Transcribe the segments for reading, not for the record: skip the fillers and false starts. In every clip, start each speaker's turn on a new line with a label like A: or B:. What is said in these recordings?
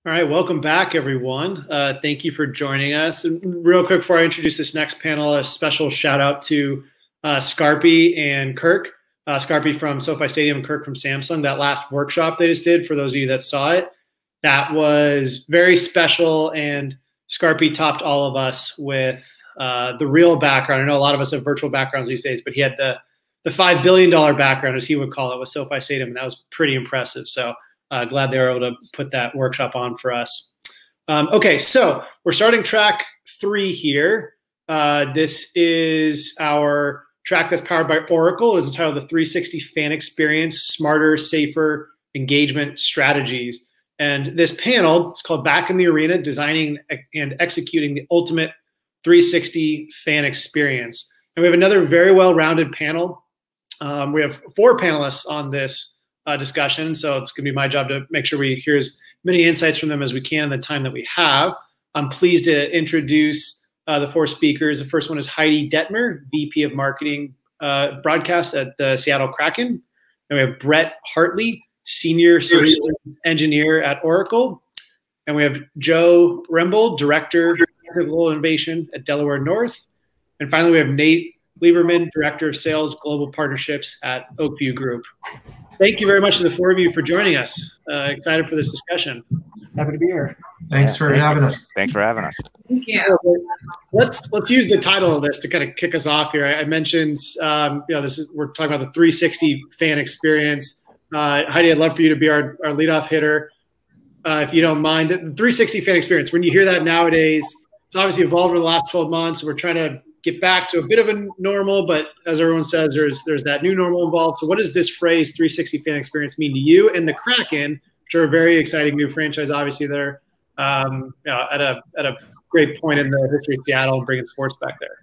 A: All right, welcome back, everyone. Thank you for joining us. And real quick, before I introduce this next panel, a special shout out to Scarpy and Kirk. Scarpy from SoFi Stadium, Kirk from Samsung. That last workshop they just did, for those of you that saw it, that was very special. And Scarpy topped all of us with the real background. I know a lot of us have virtual backgrounds these days, but he had the $5 billion background, as he would call it, with SoFi Stadium, and that was pretty impressive. So glad they were able to put that workshop on for us. Okay, so we're starting track 3 here. This is our track that's powered by Oracle. It's entitled The 360 Fan Experience, Smarter, Safer Engagement Strategies. And this panel, it's called Back in the Arena, Designing and Executing the Ultimate 360 Fan Experience. And we have another very well-rounded panel. We have 4 panelists on this discussion, so it's going to be my job to make sure we hear as many insights from them as we can in the time that we have. I'm pleased to introduce the 4 speakers. The first one is Heidi Detmer, VP of Marketing Broadcast at the Seattle Kraken. And we have Brett Hartley, Senior Solutions Engineer at Oracle. And we have Joe Remble, Director of Global Innovation at Delaware North. And finally, we have Nate Lieberman, Director of Sales Global Partnerships at Oakview Group. Thank you very much to the 4 of you for joining us. Excited for this discussion.
B: Happy to be here.
C: Thanks for having us.
D: Thanks for having us.
E: Thank you.
A: Let's use the title of this to kind of kick us off here. I mentioned, we're talking about the 360 fan experience. Heidi, I'd love for you to be our leadoff hitter, if you don't mind. The 360 fan experience. When you hear that nowadays, it's obviously evolved over the last 12 months. We're trying to get back to a bit of a normal, but as everyone says, there's that new normal involved. So what does this phrase 360 fan experience mean to you and the Kraken, which are a very exciting new franchise, obviously they're at a great point in the history of Seattle and bringing sports back there?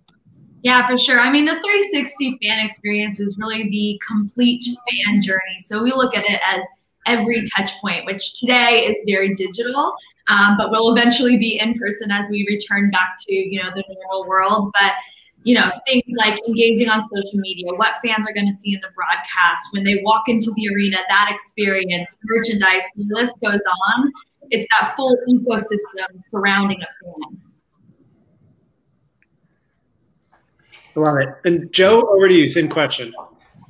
E: Yeah, for sure. I mean, the 360 fan experience is really the complete fan journey. So we look at it as every touch point, which today is very digital, but will eventually be in person as we return back to, the normal world. But, things like engaging on social media, what fans are going to see in the broadcast, when they walk into the arena, that experience, merchandise, the list goes on. It's that full ecosystem surrounding a fan.
A: I love it. And Joe, over to you. Same question.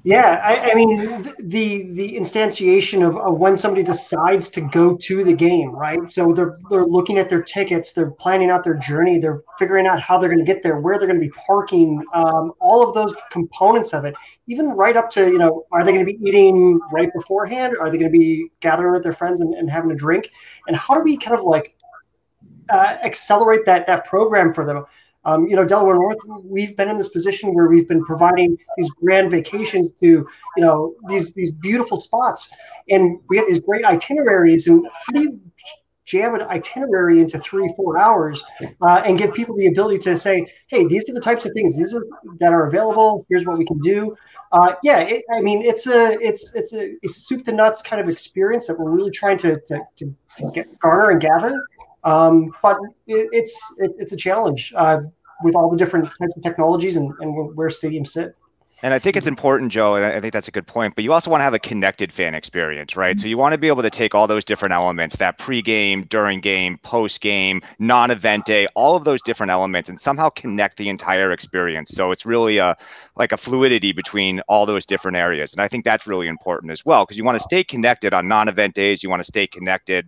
B: Yeah, I mean, the instantiation of when somebody decides to go to the game, right? So they're looking at their tickets, they're planning out their journey, they're figuring out how they're going to get there, where they're going to be parking, all of those components of it, even right up to, are they going to be eating right beforehand? Are they going to be gathering with their friends and having a drink? And how do we kind of accelerate that program for them? Delaware North, we've been in this position where we've been providing these grand vacations to, these beautiful spots. And we have these great itineraries. And how do you jam an itinerary into 3-4 hours and give people the ability to say, hey, these are the types of things that are available. Here's what we can do. It's a soup to nuts kind of experience that we're really trying to garner and gather. But it's a challenge with all the different types of technologies and where stadiums sit.
D: And I think it's important, Joe, and I think that's a good point, but you also want to have a connected fan experience, right? So you want to be able to take all those different elements, that pre-game, during game, post-game, non-event day, all of those different elements, and somehow connect the entire experience. So it's really like a fluidity between all those different areas. And I think that's really important as well, because you want to stay connected on non-event days. You want to stay connected.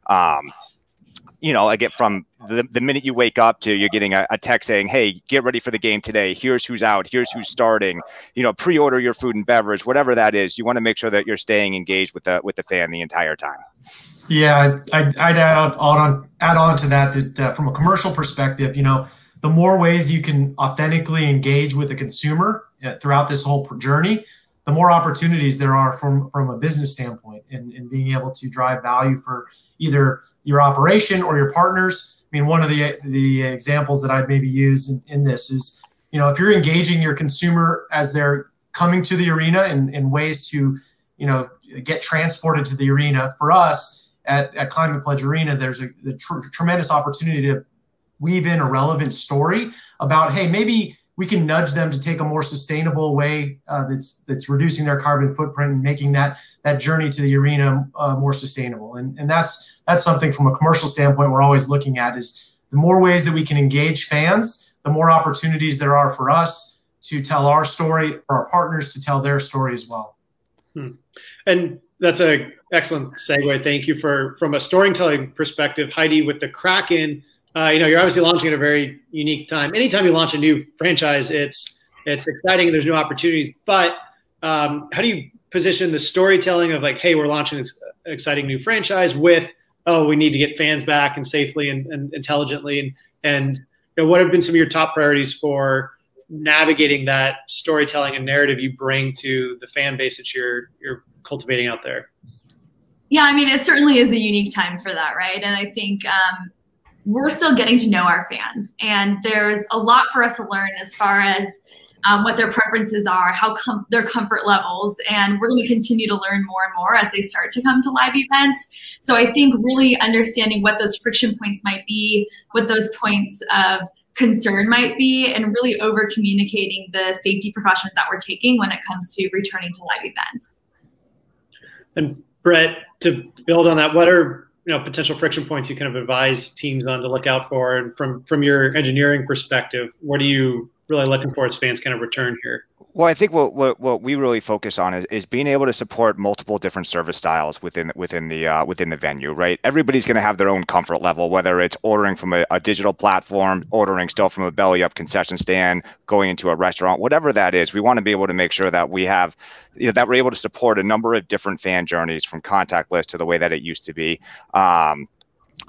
D: I get from the minute you wake up to you're getting a text saying, hey, get ready for the game today. Here's who's out. Here's who's starting. Pre-order your food and beverage, whatever that is. You want to make sure that you're staying engaged with the fan the entire time.
C: Yeah, I'd add on to that from a commercial perspective, the more ways you can authentically engage with the consumer throughout this whole journey, the more opportunities there are from a business standpoint and being able to drive value for either your operation or your partners. I mean, one of the examples that I'd maybe use in this is, if you're engaging your consumer as they're coming to the arena in ways to, get transported to the arena. For us at Climate Pledge Arena, there's a tremendous opportunity to weave in a relevant story about, hey, maybe we can nudge them to take a more sustainable way that's reducing their carbon footprint and making that journey to the arena more sustainable. And that's something from a commercial standpoint we're always looking at, is the more ways that we can engage fans, the more opportunities there are for us to tell our story, for our partners to tell their story as well.
A: And that's an excellent segue. Thank you from a storytelling perspective, Heidi, with the Kraken. You're obviously launching at a very unique time. Anytime you launch a new franchise, it's exciting and there's new opportunities. But how do you position the storytelling of like, hey, we're launching this exciting new franchise with, oh, we need to get fans back and safely and intelligently, and what have been some of your top priorities for navigating that storytelling and narrative you bring to the fan base that you're cultivating out there?
E: Yeah, I mean, it certainly is a unique time for that, right? And I think we're still getting to know our fans, and there's a lot for us to learn as far as what their preferences are, their comfort levels, and we're going to continue to learn more and more as they start to come to live events. So I think really understanding what those friction points might be, what those points of concern might be, and really over communicating the safety precautions that we're taking when it comes to returning to live events.
A: And Brett, to build on that, what are potential friction points you kind of advise teams on to look out for? And from your engineering perspective, what are you really looking for as fans kind of return here?
D: Well, I think what we really focus on is being able to support multiple different service styles within the venue, right? Everybody's going to have their own comfort level, whether it's ordering from a digital platform, ordering still from a belly up concession stand, going into a restaurant, whatever that is. We want to be able to make sure that we have, that we're able to support a number of different fan journeys, from contactless to the way that it used to be.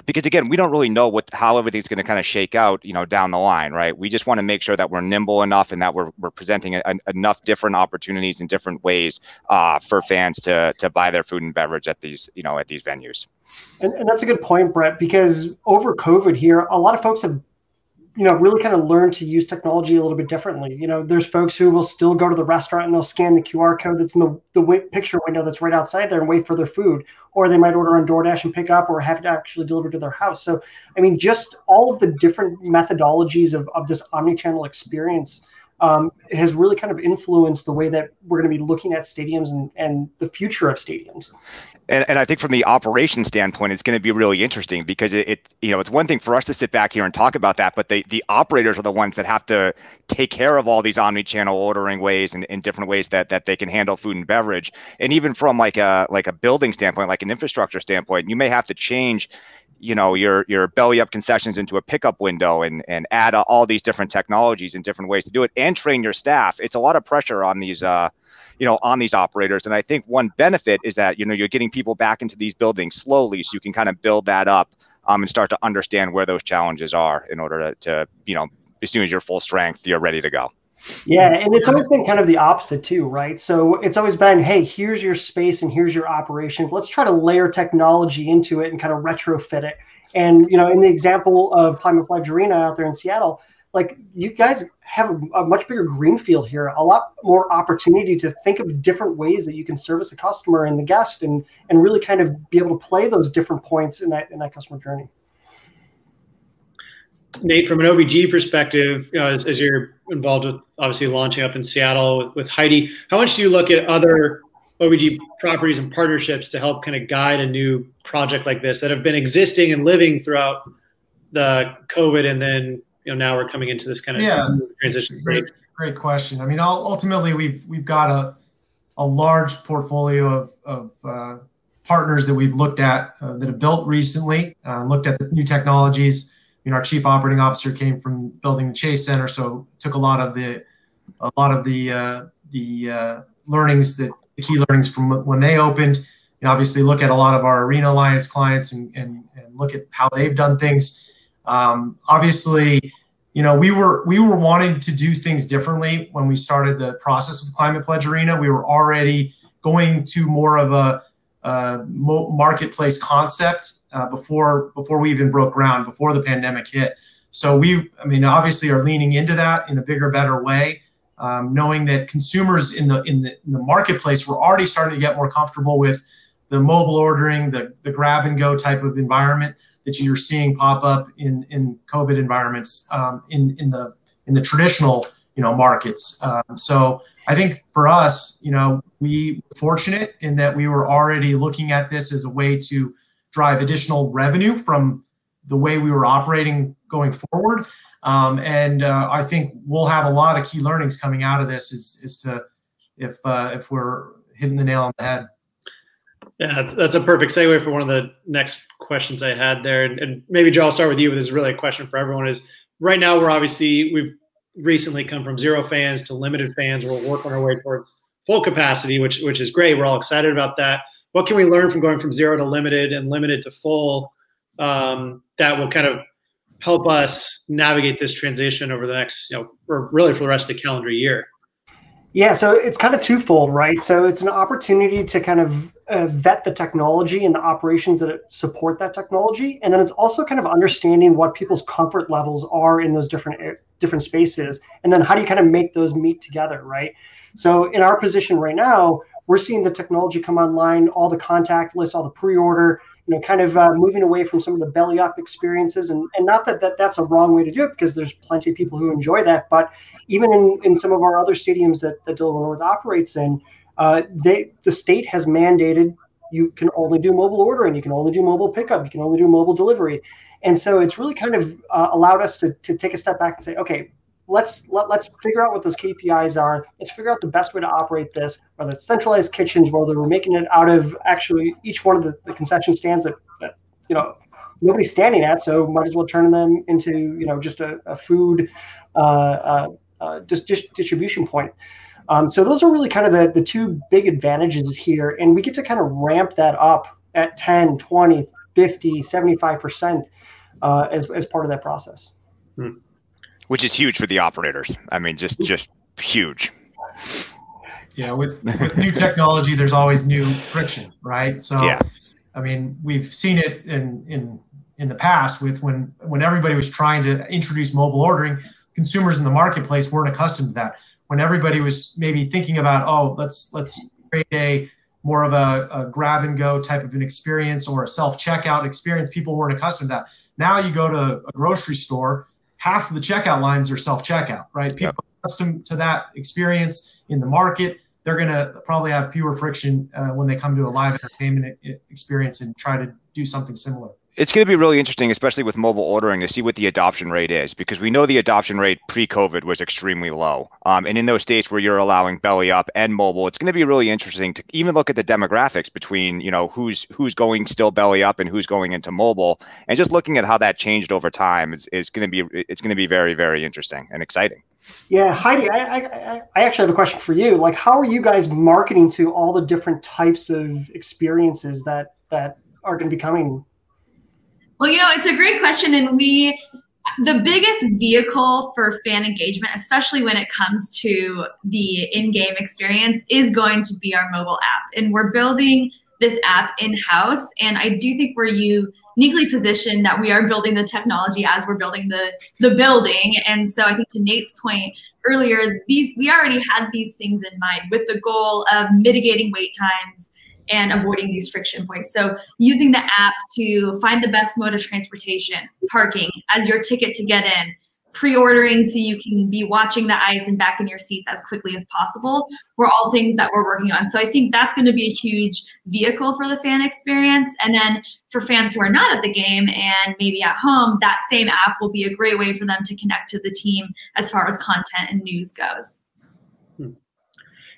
D: Because again, we don't really know how everything's going to kind of shake out, down the line, right? We just want to make sure that we're nimble enough and that we're presenting enough different opportunities in different ways for fans to buy their food and beverage at these, at these venues.
B: And that's a good point, Brett, because over COVID here, a lot of folks have, really kind of learned to use technology a little bit differently. There's folks who will still go to the restaurant and they'll scan the QR code that's in the picture window that's right outside there and wait for their food, or they might order on DoorDash and pick up, or have it actually delivered to their house. So, I mean, just all of the different methodologies of this omni-channel experience has really kind of influenced the way that we're going to be looking at stadiums and the future of stadiums.
D: And I think from the operation standpoint, it's going to be really interesting, because it's one thing for us to sit back here and talk about that, but the operators are the ones that have to take care of all these omni-channel ordering ways and in different ways that they can handle food and beverage. And even from like a building standpoint, like an infrastructure standpoint, you may have to change your belly up concessions into a pickup window and add all these different technologies and different ways to do it, and train your staff. It's a lot of pressure on these on these operators. And I think one benefit is that you're getting people back into these buildings slowly, so you can kind of build that up and start to understand where those challenges are in order to as soon as you're full strength, you're ready to go.
B: Yeah, and it's always been kind of the opposite too, right? So it's always been, hey, here's your space and here's your operation. Let's try to layer technology into it and kind of retrofit it. And, in the example of Climate Pledge Arena out there in Seattle, like, you guys have a much bigger green field here, a lot more opportunity to think of different ways that you can service the customer and the guest, and really kind of be able to play those different points in that customer journey.
A: Nate, from an OVG perspective, as you're involved with obviously launching up in Seattle with Heidi, how much do you look at other OVG properties and partnerships to help kind of guide a new project like this that have been existing and living throughout the COVID, and then now we're coming into this kind of transition?
C: Great question. I mean, ultimately we've got a large portfolio of partners that we've looked at that have built recently, looked at the new technologies. Our chief operating officer came from building the Chase Center, so took a lot of the learnings, the key learnings from when they opened. Obviously, look at a lot of our Arena Alliance clients and look at how they've done things. Obviously, we were wanting to do things differently when we started the process with Climate Pledge Arena. We were already going to more of a marketplace concept before we even broke ground, before the pandemic hit. So obviously are leaning into that in a bigger, better way, knowing that consumers in the marketplace were already starting to get more comfortable with the mobile ordering, the grab and go type of environment that you're seeing pop up in COVID environments in the traditional markets. So I think for us, we were fortunate in that we were already looking at this as a way to drive additional revenue from the way we were operating going forward. And I think we'll have a lot of key learnings coming out of this as to if we're hitting the nail on the head.
A: Yeah, that's a perfect segue for one of the next questions I had there. And maybe, Joe, I'll start with you, but this is really a question for everyone. Is right now we've recently come from 0 fans to limited fans. We're working our way towards full capacity, which is great. We're all excited about that. What can we learn from going from 0 to limited and limited to full that will kind of help us navigate this transition over the next, or really for the rest of the calendar year?
B: Yeah, so it's kind of twofold, right? So it's an opportunity to kind of vet the technology and the operations that support that technology, and then it's also kind of understanding what people's comfort levels are in those different spaces, and then how do you kind of make those meet together, right? So in our position right now, we're seeing the technology come online, all the contactless, all the pre-order, kind of moving away from some of the belly up experiences, and not that that's a wrong way to do it, because there's plenty of people who enjoy that, but even in some of our other stadiums that Delaware North operates in, the state has mandated you can only do mobile ordering, you can only do mobile pickup, you can only do mobile delivery. And so it's really kind of allowed us to take a step back and say, okay, let's figure out what those KPIs are. Let's figure out the best way to operate this, whether it's centralized kitchens, whether we're making it out of actually each one of the concession stands that nobody's standing at, so might as well turn them into just a food distribution point. So those are really kind of the two big advantages here, and we get to kind of ramp that up at 10, 20, 50, 75% as part of that process.
D: Which is huge for the operators. I mean, just huge.
C: Yeah, with new technology, there's always new friction, right? So, yeah. I mean, we've seen it in the past with when everybody was trying to introduce mobile ordering, consumers in the marketplace weren't accustomed to that. When everybody was maybe thinking about, oh, let's create a more of a grab and go type of an experience or a self-checkout experience, people weren't accustomed to that. Now you go to a grocery store, half of the checkout lines are self-checkout, right? People are accustomed to that experience in the market. They're going to probably have fewer friction when they come to a live entertainment experience and try to do something similar.
D: It's going to be really interesting, especially with mobile ordering, to see what the adoption rate is, because we know the adoption rate pre-COVID was extremely low. And in those states where you're allowing belly up and mobile, it's going to be really interesting to even look at the demographics between, who's going still belly up and who's going into mobile, and just looking at how that changed over time is going to be very, very interesting and exciting.
B: Yeah, Heidi, I actually have a question for you. Like, how are you guys marketing to all the different types of experiences that are going to be coming?
E: Well, it's a great question. And the biggest vehicle for fan engagement, especially when it comes to the in-game experience, is going to be our mobile app. And we're building this app in-house. And I do think we're uniquely positioned that we are building the technology as we're building the building. And so I think to Nate's point earlier, we already had these things in mind with the goal of mitigating wait times and avoiding these friction points. So using the app to find the best mode of transportation, parking as your ticket to get in, pre-ordering so you can be watching the ice and back in your seats as quickly as possible, were all things that we're working on. So I think that's going to be a huge vehicle for the fan experience. And then for fans who are not at the game and maybe at home, that same app will be a great way for them to connect to the team as far as content and news goes.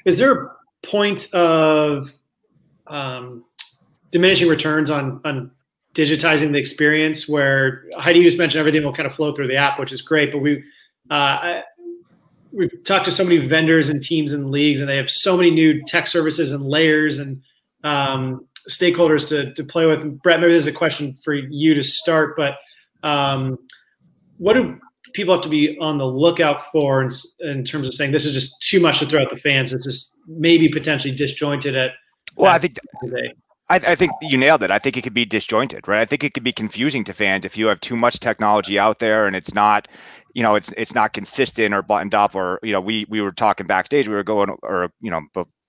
A: Is there a point of diminishing returns on digitizing the experience, where Heidi just mentioned everything will kind of flow through the app, which is great, but we've talked to so many vendors and teams and leagues, and they have so many new tech services and layers and stakeholders to play with. And Brett, maybe this is a question for you to start, but what do people have to be on the lookout for in terms of saying this is just too much to throw at the fans? It's just maybe potentially disjointed at.
D: Well, I think you nailed it. I think it could be disjointed, right? I think it could be confusing to fans if you have too much technology out there and it's not, it's not consistent or buttoned up, or, we were talking backstage, we were going, or,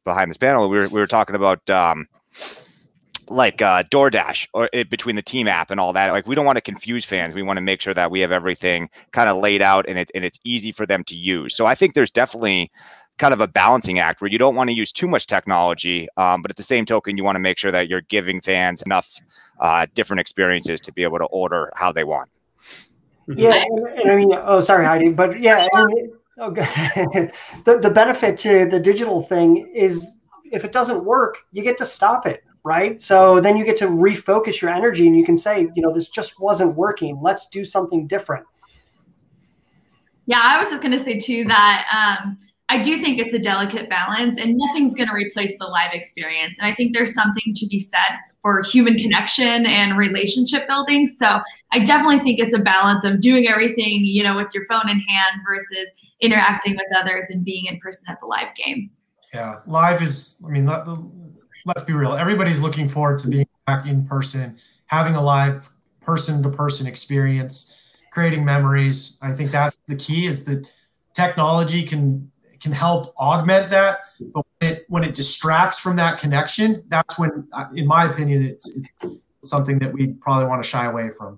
D: behind this panel, we were talking about like DoorDash or between the team app and all that. Like, we don't want to confuse fans. We want to make sure that we have everything kind of laid out and it's easy for them to use. So I think there's definitely kind of a balancing act where you don't want to use too much technology, but at the same token, you want to make sure that you're giving fans enough different experiences to be able to order how they want.
B: Yeah, and I mean, oh, sorry, Heidi, but yeah, I mean, okay. the benefit to the digital thing is if it doesn't work, you get to stop it, right? So then you get to refocus your energy and you can say, you know, this just wasn't working. Let's do something different.
E: Yeah, I was just going to say too that I do think it's a delicate balance, and nothing's going to replace the live experience. And I think there's something to be said for human connection and relationship building. So I definitely think it's a balance of doing everything, you know, with your phone in hand versus interacting with others and being in person at the live game.
C: Yeah, live is, I mean, let's be real. Everybody's looking forward to being back in person, having a live person-to-person experience, creating memories. I think that's the key, is that technology can help augment that, but when it distracts from that connection, that's when, in my opinion, it's something that we probably want to shy away from.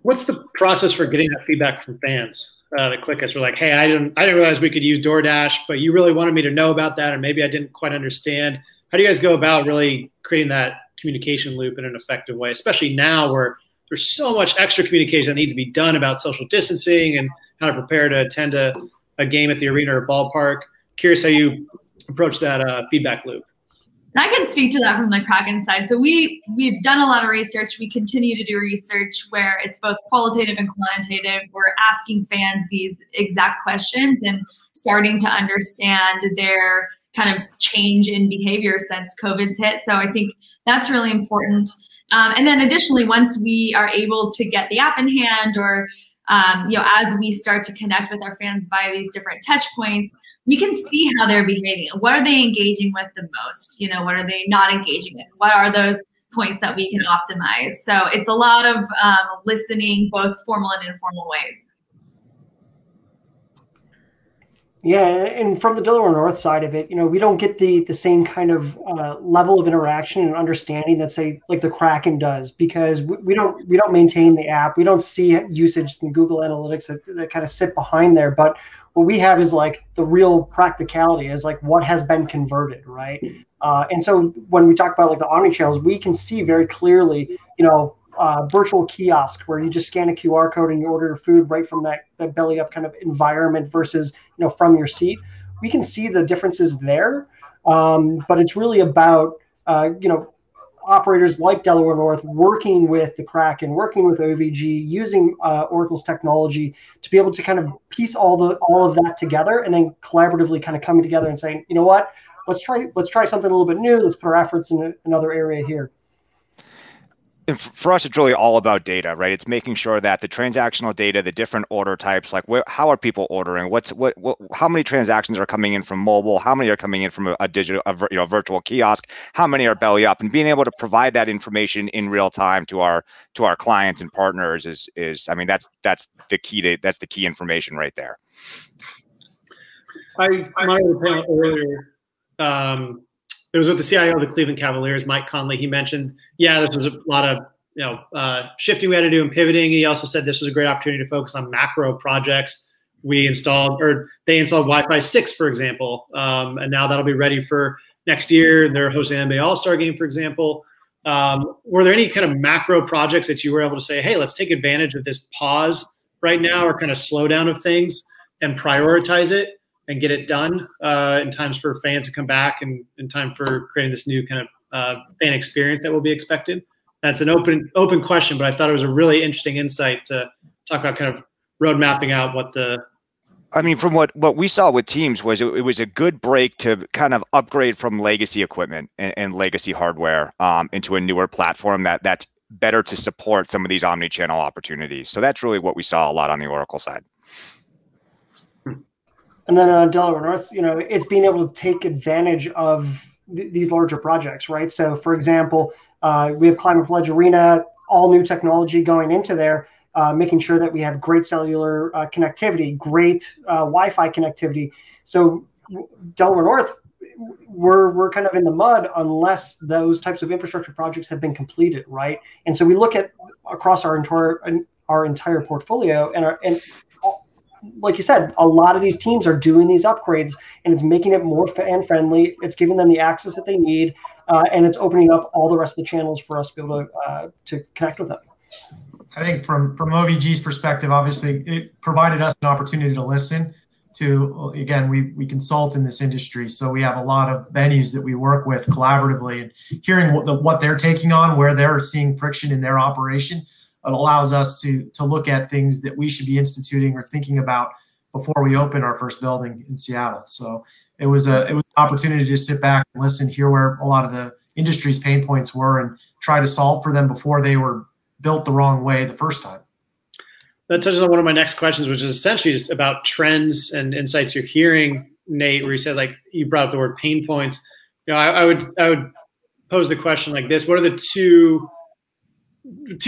A: What's the process for getting that feedback from fans? The quickest, we're like, hey, I didn't realize we could use DoorDash, but you really wanted me to know about that, and maybe I didn't quite understand. How do you guys go about really creating that communication loop in an effective way, especially now where there's so much extra communication that needs to be done about social distancing and how to prepare to attend a game at the arena or ballpark? Curious how you approach that feedback loop.
E: I can speak to that from the Kraken side. So we've done a lot of research. We continue to do research where it's both qualitative and quantitative. We're asking fans these exact questions and starting to understand their kind of change in behavior since COVID's hit. So I think that's really important. And then additionally, once we are able to get the app in hand, or you know, as we start to connect with our fans via these different touch points, we can see how they're behaving. What are they engaging with the most? You know, what are they not engaging with? What are those points that we can optimize? So it's a lot of listening, both formal and informal ways.
B: Yeah, and from the Delaware North side of it, you know, we don't get the same kind of level of interaction and understanding that, say, like the Kraken does, because we don't maintain the app. We don't see usage in Google Analytics that kind of sit behind there. But what we have is like the real practicality, is like what has been converted, right? And so when we talk about like the omni-channels, we can see very clearly, you know, virtual kiosk where you just scan a QR code and you order your food right from that belly up kind of environment versus, you know, from your seat. We can see the differences there, but it's really about, you know, operators like Delaware North working with the Kraken, working with OVG, using Oracle's technology to be able to kind of piece all of that together, and then collaboratively kind of coming together and saying, you know what, let's try something a little bit new. Let's put our efforts in another area here.
D: And for us, it's really all about data, right? It's making sure that the transactional data, the different order types, like how are people ordering? How many transactions are coming in from mobile? How many are coming in from a digital, virtual kiosk? How many are belly up? And being able to provide that information in real time to our clients and partners is I mean, that's the key information right there.
A: I moderated a panel earlier. It was with the CIO of the Cleveland Cavaliers, Mike Conley. He mentioned, yeah, this was a lot of shifting we had to do and pivoting. He also said this was a great opportunity to focus on macro projects. They installed Wi-Fi 6, for example, and now that'll be ready for next year. They're hosting the NBA All-Star Game, for example. Were there any kind of macro projects that you were able to say, hey, let's take advantage of this pause right now, or kind of slowdown of things and prioritize it and get it done in times for fans to come back and in time for creating this new kind of fan experience that will be expected? That's an open question, but I thought it was a really interesting insight to talk about kind of road mapping out what the.
D: I mean, from what we saw with teams was it was a good break to kind of upgrade from legacy equipment and legacy hardware into a newer platform that's better to support some of these omni-channel opportunities. So that's really what we saw a lot on the Oracle side.
B: And then Delaware North, you know, it's being able to take advantage of these larger projects, right? So, for example, we have Climate Pledge Arena, all new technology going into there, making sure that we have great cellular connectivity, great Wi-Fi connectivity. So Delaware North we're kind of in the mud unless those types of infrastructure projects have been completed, right? And so we look at across our entire portfolio, and like you said, a lot of these teams are doing these upgrades, and it's making it more fan friendly. It's giving them the access that they need, and it's opening up all the rest of the channels for us to be able to connect with them.
C: I think from OVG's perspective, obviously, it provided us an opportunity to listen to, again, we consult in this industry. So we have a lot of venues that we work with collaboratively, and hearing what they're taking on, where they're seeing friction in their operation, it allows us to look at things that we should be instituting or thinking about before we open our first building in Seattle. So it was an opportunity to sit back and listen, hear where a lot of the industry's pain points were, and try to solve for them before they were built the wrong way the first time.
A: That touches on one of my next questions, which is essentially just about trends and insights you're hearing, Nate, where you said, like, you brought up the word pain points. You know, I would pose the question like this: what are the two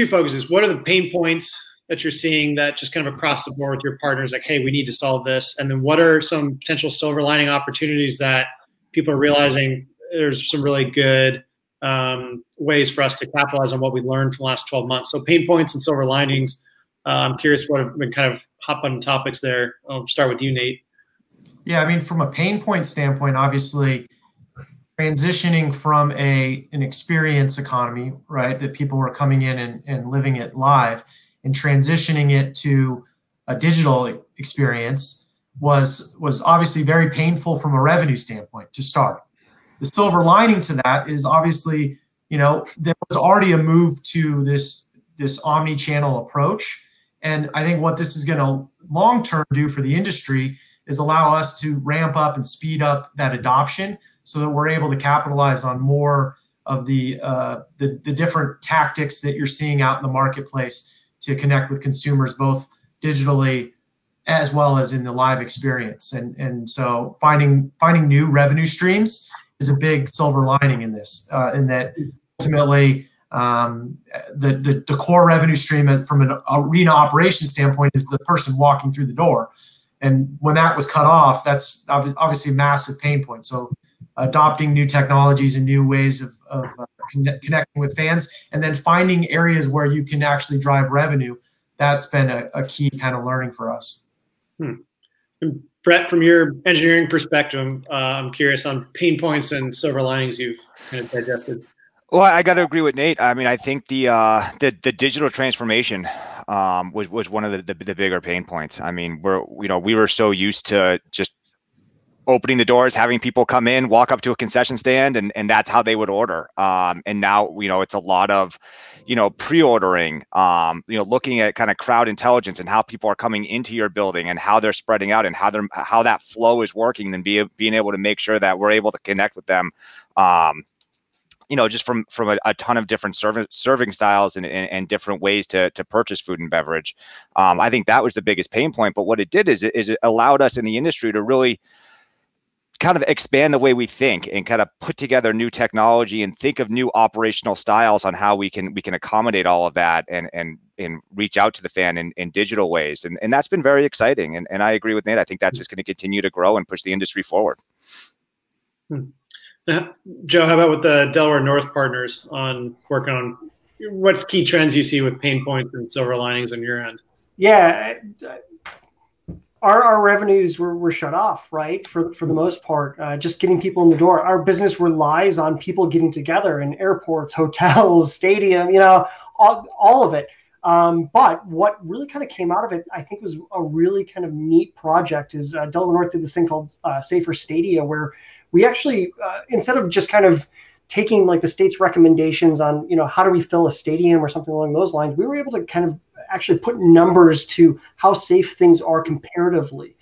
A: focuses? What are the pain points that you're seeing that just kind of across the board with your partners, like, hey, we need to solve this? And then what are some potential silver lining opportunities that people are realizing there's some really good ways for us to capitalize on what we learned from the last 12 months? So pain points and silver linings. I'm curious what have been kind of hot button topics there. I'll start with you, Nate.
C: Yeah, I mean, from a pain point standpoint, obviously transitioning from an experience economy, right, that people were coming in and living it live, and transitioning it to a digital experience was obviously very painful from a revenue standpoint to start. The silver lining to that is obviously, you know, there was already a move to this omni-channel approach. And I think what this is going to long-term do for the industry is allow us to ramp up and speed up that adoption so that we're able to capitalize on more of the different tactics that you're seeing out in the marketplace to connect with consumers, both digitally as well as in the live experience. And so finding new revenue streams is a big silver lining in this, in that ultimately the core revenue stream from an arena operation standpoint is the person walking through the door. And when that was cut off, that's obviously a massive pain point. So adopting new technologies and new ways of connecting with fans, and then finding areas where you can actually drive revenue, that's been a key kind of learning for us.
A: And Brett, from your engineering perspective, I'm curious on pain points and silver linings you've kind of digested.
D: Well, I got to agree with Nate. I mean, I think the digital transformation was one of the bigger pain points. I mean, we were so used to just opening the doors, having people come in, walk up to a concession stand, and that's how they would order. And now, it's a lot of, pre-ordering, looking at kind of crowd intelligence and how people are coming into your building and how they're spreading out and how that flow is working, and being able to make sure that we're able to connect with them. Just from a ton of different serving styles and different ways to purchase food and beverage. I think that was the biggest pain point. But what it did is it allowed us in the industry to really kind of expand the way we think and kind of put together new technology and think of new operational styles on how we can accommodate all of that and reach out to the fan in digital ways. And that's been very exciting. And I agree with Nate. I think that's just going to continue to grow and push the industry forward.
A: Joe, how about with the Delaware North partners on working on what's key trends you see with pain points and silver linings on your end?
B: Yeah, our revenues were shut off, right? For the most part, just getting people in the door. Our business relies on people getting together in airports, hotels, stadium, all of it. But what really kind of came out of it, I think, was a really kind of neat project. Is Delaware North did this thing called Safer Stadia, where we actually, instead of just kind of taking like the state's recommendations on, how do we fill a stadium or something along those lines, we were able to kind of actually put numbers to how safe things are comparatively.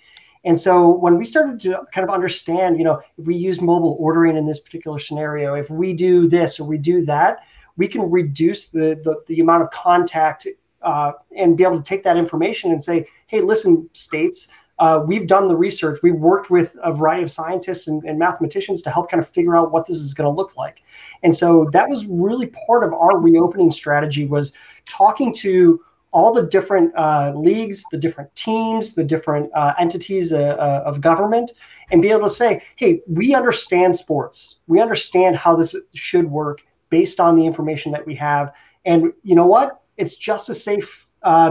B: And so when we started to kind of understand, if we use mobile ordering in this particular scenario, if we do this or we do that, we can reduce the amount of contact and be able to take that information and say, hey, listen, states, we've done the research. We've worked with a variety of scientists and mathematicians to help kind of figure out what this is going to look like. And so that was really part of our reopening strategy, was talking to all the different leagues, the different teams, the different entities of government, and be able to say, hey, we understand sports. We understand how this should work based on the information that we have. And you know what? It's just as safe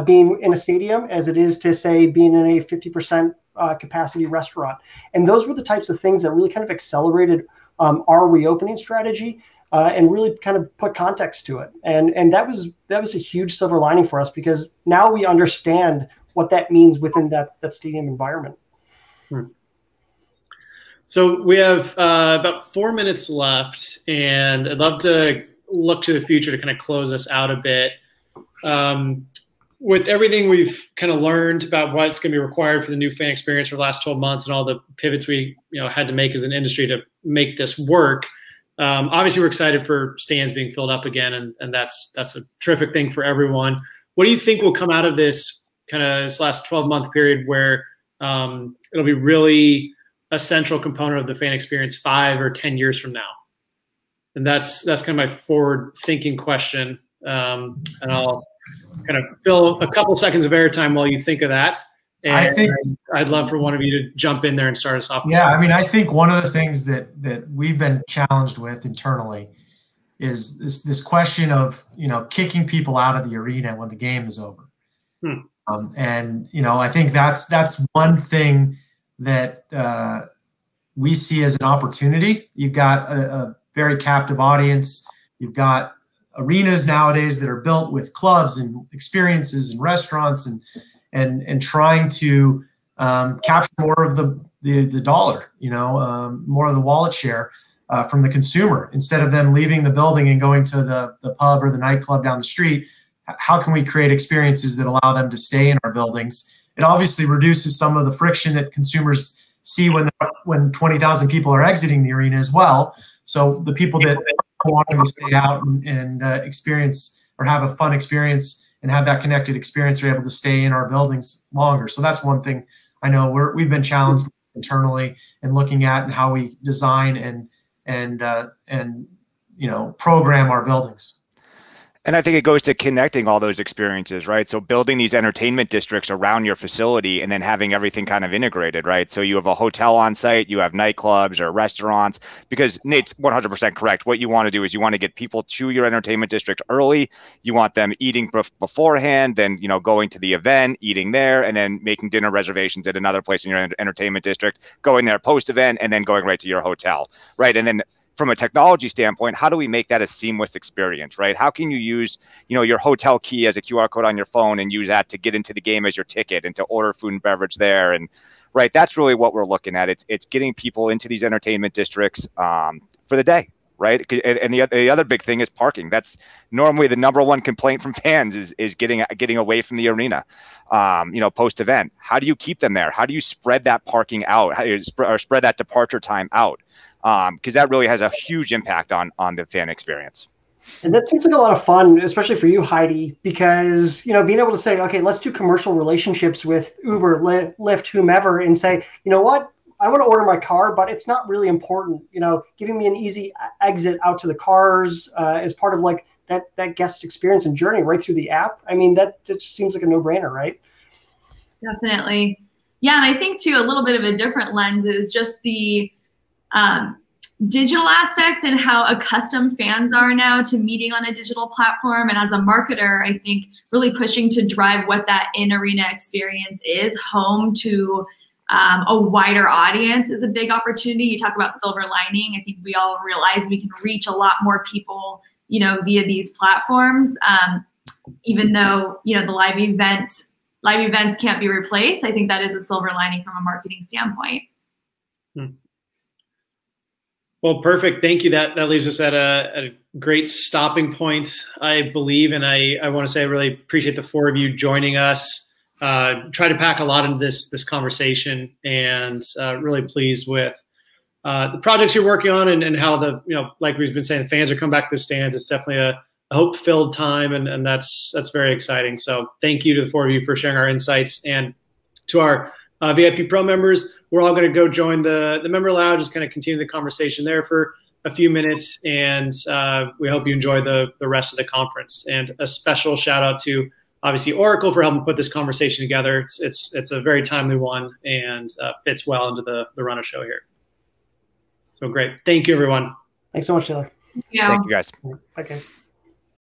B: being in a stadium as it is to say being in a 50% capacity restaurant. And those were the types of things that really kind of accelerated our reopening strategy and really kind of put context to it. And that was a huge silver lining for us, because now we understand what that means within that stadium environment.
A: So we have about 4 minutes left, and I'd love to look to the future to kind of close us out a bit. With everything we've kind of learned about what's going to be required for the new fan experience for the last 12 months and all the pivots we had to make as an industry to make this work, obviously we're excited for stands being filled up again, and that's a terrific thing for everyone. What do you think will come out of this kind of this last 12-month period where it'll be really a central component of the fan experience 5 or 10 years from now? And that's kind of my forward-thinking question, and I'll kind of fill a couple seconds of airtime while you think of that. And I'd love for one of you to jump in there and start us off.
C: Yeah, I mean, I think one of the things that we've been challenged with internally is this question of kicking people out of the arena when the game is over. And I think that's one thing that we see as an opportunity. You've got a very captive audience. You've got arenas nowadays that are built with clubs and experiences and restaurants and trying to capture more of the dollar, more of the wallet share from the consumer. Instead of them leaving the building and going to the pub or the nightclub down the street, how can we create experiences that allow them to stay in our buildings? It obviously reduces some of the friction that consumers see when 20,000 people are exiting the arena as well. So the people that are wanting to stay out and experience or have a fun experience and have that connected experience are able to stay in our buildings longer. So that's one thing I know we've been challenged internally and looking at, and how we design and program our buildings.
D: And I think it goes to connecting all those experiences, right? So building these entertainment districts around your facility and then having everything kind of integrated, right? So you have a hotel on site, you have nightclubs or restaurants, because Nate's 100% correct. What you want to do is you want to get people to your entertainment district early. You want them eating beforehand, then, going to the event, eating there, and then making dinner reservations at another place in your entertainment district, going there post-event, and then going right to your hotel, right? And then from a technology standpoint, how do we make that a seamless experience, right? How can you use, your hotel key as a QR code on your phone and use that to get into the game as your ticket and to order food and beverage there? And right, that's really what we're looking at. It's getting people into these entertainment districts for the day, right? And the other big thing is parking. That's normally the #1 complaint from fans is getting away from the arena, post event. How do you keep them there? How do you spread that parking out? How do you spread that departure time out? Because that really has a huge impact on the fan experience.
B: And that seems like a lot of fun, especially for you, Heidi, because, being able to say, okay, let's do commercial relationships with Uber, Lyft, whomever, and say, you know what, I want to order my car, but it's not really important, giving me an easy exit out to the cars as part of like that guest experience and journey right through the app. I mean, that just seems like a no-brainer, right?
E: Definitely. Yeah, and I think too, a little bit of a different lens is just the digital aspect and how accustomed fans are now to meeting on a digital platform. And as a marketer, I think really pushing to drive what that in-arena experience is home to a wider audience is a big opportunity. You talk about silver lining. I think we all realize we can reach a lot more people, via these platforms. Even though, the live events can't be replaced, I think that is a silver lining from a marketing standpoint.
A: Well, perfect. Thank you. That leaves us at a great stopping point, I believe. And I want to say I really appreciate the 4 of you joining us. Try to pack a lot into this conversation, and really pleased with the projects you're working on and how like we've been saying, the fans are coming back to the stands. It's definitely a hope-filled time, and that's very exciting. So thank you to the 4 of you for sharing our insights, and to our VIP Pro members. We're all going to go join the member lounge, just kind of continue the conversation there for a few minutes, and we hope you enjoy the rest of the conference. And a special shout out to obviously Oracle for helping put this conversation together. It's a very timely one and fits well into the run of show here. So great. Thank you, everyone.
B: Thanks so much, Taylor.
E: Yeah.
D: Thank you, guys.
B: Bye, guys.